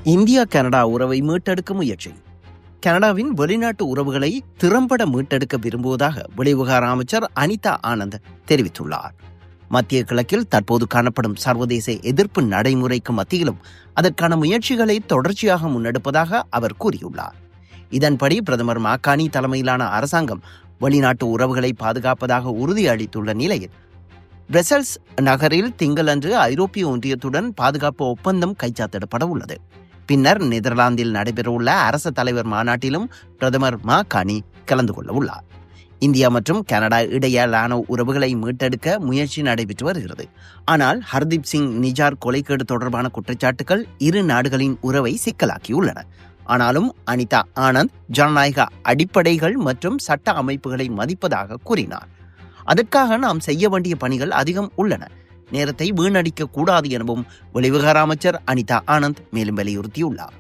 India Canada உறவை மீட்டெடுக்க முயற்சி. கனடாவின் வெளிநாட்டு உறவுகளை திறம்பட மீட்டெடுக்க விரும்புவதாக வெளிவிவகார அமைச்சர் அனிதா ஆனந்த் தெரிவித்துள்ளார். மத்திய கிழக்கில் தற்போது காணப்படும் சர்வதேச எதிர்ப்பு நடைமுறைக்கு மத்தியிலும் அதற்கான முயற்சிகளை தொடர்ச்சியாக முன்னெடுப்பதாக அவர் கூறியுள்ளார். இதன்படி பிரதமர் மாகாணி தலைமையிலான அரசாங்கம் வெளிநாட்டு உறவுகளை பாதுகாப்பதாக உறுதியளித்துள்ள நிலையில் பிரசல்ஸ் நகரில் திங்களன்று ஐரோப்பிய ஒன்றியத்துடன் பாதுகாப்பு ஒப்பந்தம் கைச்சாத்திடப்பட உள்ளது. பின்னர் நெதர்லாந்தில் நடைபெறவுள்ள அரச தலைவர் மாநாட்டிலும் பிரதமர் மாகாணி கலந்து கொள்ள உள்ளார். இந்தியா மற்றும் கனடா இடையிலான உறவுகளை மீட்டெடுக்க முயற்சி நடைபெற்று வருகிறது. ஆனால் ஹர்தீப் சிங் நிஜார் கொலைக்கேடு தொடர்பான குற்றச்சாட்டுகள் இரு நாடுகளின் உறவை சிக்கலாக்கியுள்ளன. ஆனாலும் அனிதா ஆனந்த் ஜனநாயக அடிப்படைகள் மற்றும் சட்ட அமைப்புகளை மதிப்பதாக கூறினார். அதற்காக நாம் செய்ய வேண்டிய பணிகள் அதிகம் உள்ளன. நேரத்தை வீணடிக்க கூடாது எனவும் வெளிவிவகார அமைச்சர் அனிதா ஆனந்த் மேலும் வலியுறுத்தியுள்ளார்.